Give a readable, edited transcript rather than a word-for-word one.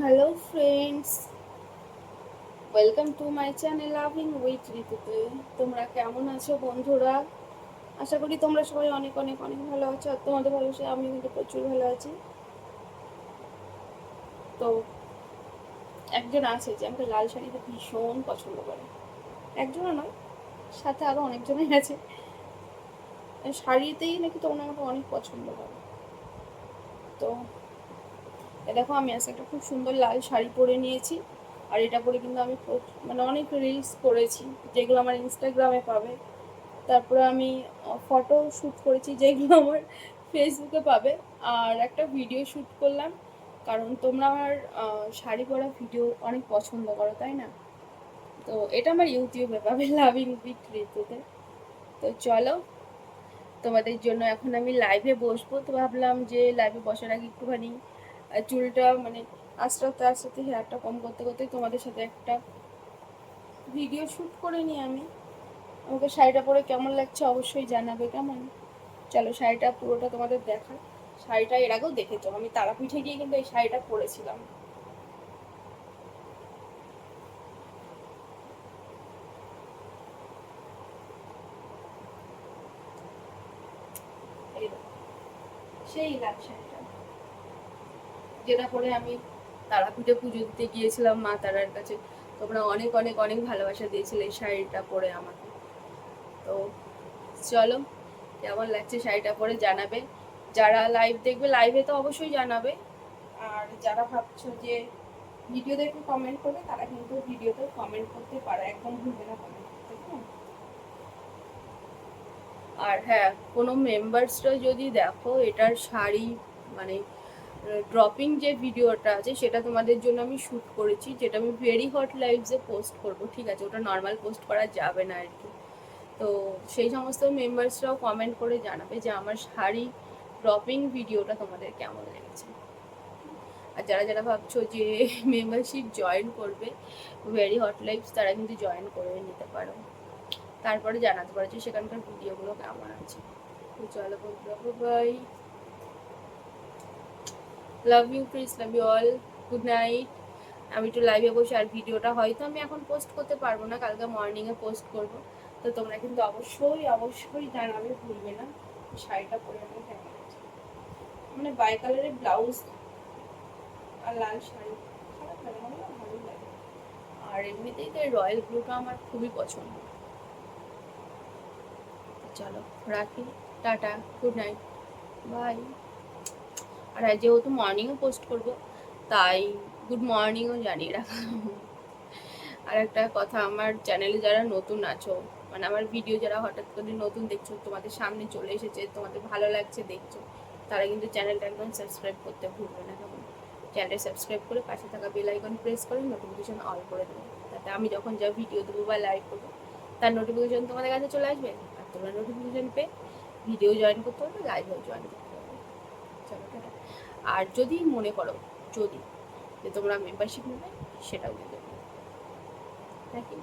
Hello friends, welcome to my channel loving with ঋতুতে। তোমরা কেমন আছো বন্ধুরা? আশা করি তোমরা সবাই অনেক অনেক অনেক ভালো আছো। আর তোমাদের ভালোবাসায় আমি কিন্তু প্রচুর ভালো আছি। তো একজন আছে যে আমাকে লাল শাড়িতে ভীষণ পছন্দ করে। একজনও নয়, সাথে আরও অনেকজনই আছে। শাড়িতেই নাকি তোমরা আমাকে অনেক পছন্দ করে। তো দেখো, আমি আজকে একটা খুব সুন্দর লাল শাড়ি পরে নিয়েছি। আর এটা পরে কিন্তু আমি মানে অনেক রিলস করেছি, যেগুলো আমার ইনস্টাগ্রামে পাবে। তারপরে আমি ফটো শ্যুট করেছি, যেগুলো আমার ফেসবুকে পাবে। আর একটা ভিডিও শ্যুট করলাম, কারণ তোমরা আমার শাড়ি পরা ভিডিও অনেক পছন্দ করো, তাই না? তো এটা আমার ইউটিউবে পাবে, লাভিং উইথ ঋতুতে। তো চলো, তোমাদের জন্য এখন আমি লাইভে বসবো। তো ভাবলাম যে লাইভে বসার আগে একটুখানি চুলটা মানে আস্তে আস্তে আস্তে আস্তে হেয়ারটা কম করতে করতে তোমাদের সাথে একটা ভিডিও শ্যুট করে নিই আমি। আমাকে শাড়িটা পরে কেমন লাগছে অবশ্যই জানাবে, কেমন? চলো শাড়িটা পুরোটা তোমাদের দেখাই। শাড়িটা এর আগেও দেখেছো, আমি তারাপীঠে গিয়ে কিন্তু এই শাড়িটা পরেছিলাম। এই দেখো, সেই লাল শাড়িটা, যেটা পরে আমি তারাপীঠে পুজো দিতে গিয়েছিলাম মা তারার কাছে। তোমরা অনেক অনেক অনেক ভালোবাসা দিয়েছিলে এই শাড়িটা পরে আমাকে। তো চলো, কেমন লাগছে শাড়িটা পরে জানাবে। যারা লাইভ দেখবে, লাইভে তো অবশ্যই জানাবে। আর যারা ভাবছো যে ভিডিও দেখে কমেন্ট করবে, তারা কিন্তু ভিডিওতে কমেন্ট করতে পারে, একদম ভুলবে না কমেন্ট করতে, কেমন? আর হ্যাঁ, কোনো মেম্বার্সরা যদি দেখো এটার শাড়ি মানে ড্রপিং যে ভিডিওটা আছে সেটা তোমাদের জন্য আমি শ্যুট করেছি, যেটা আমি ভেরি হট লাইভসে পোস্ট করব, ঠিক আছে? ওটা নর্মাল পোস্ট করা যাবে না আর কি। তো সেই সমস্ত মেম্বার্সরাও কমেন্ট করে জানাবে যে আমার শাড়ি ড্রপিং ভিডিওটা তোমাদের কেমন লেগেছে। আর যারা যারা ভাবছো যে মেম্বারশিপ জয়েন করবে ভেরি হট লাইভস, তারা কিন্তু জয়েন করে নিতে পারো। তারপরে জানাতে পারো যে সেখানকার ভিডিওগুলো কেমন আছে। তো চলো বন্ধুরা, bye, love you please, love you all, good night. আমি একটু লাইভে বসে, আর ভিডিওটা হয়তো আমি এখন পোস্ট করতে পারবো না, কালকে মর্নিংয়ে পোস্ট করব। তো তোমরা কিন্তু অবশ্যই অবশ্যই জানাবে, ভুলবে না শাড়িটা পরে আমি কেমন আছে। মানে বাই কালারের ব্লাউজ আর লাল শাড়ি, খারাপ লাগে না, ভালোই লাগে। আর এমনিতেই তো এই রয়্যাল ব্লুটা আমার খুবই পছন্দ। চলো রাখি, টাটা, গুড নাইট, বাই। আর যেহেতু মর্নিংও পোস্ট করব, তাই গুড মর্নিংও জানিয়ে রাখা। আর একটা কথা, আমার চ্যানেলে যারা নতুন আছো, মানে আমার ভিডিও যারা হঠাৎ করে নতুন দেখছো, তোমাদের সামনে চলে এসেছে, তোমাদের ভালো লাগছে দেখছো, তারা কিন্তু চ্যানেলটা একদম সাবস্ক্রাইব করতে ভুলবে না, কেমন? চ্যানেলটা সাবস্ক্রাইব করে পাশে থাকা বেল আইকন প্রেস করে নোটিফিকেশন অল করে দেবে, তাতে আমি যখন যা ভিডিও দেবো বা লাইভ করবো তার নোটিফিকেশন তোমাদের কাছে চলে আসবে। আর তোমরা নোটিফিকেশন পেয়ে ভিডিও জয়েন করতে পারবে, লাইভেও জয়েন করতে পারবে। চলো টাটা। আর যদি মনে করো, যদি যে তোমরা মেম্বারশিপ নেবে, সেটাও কিন্তু, নাকি?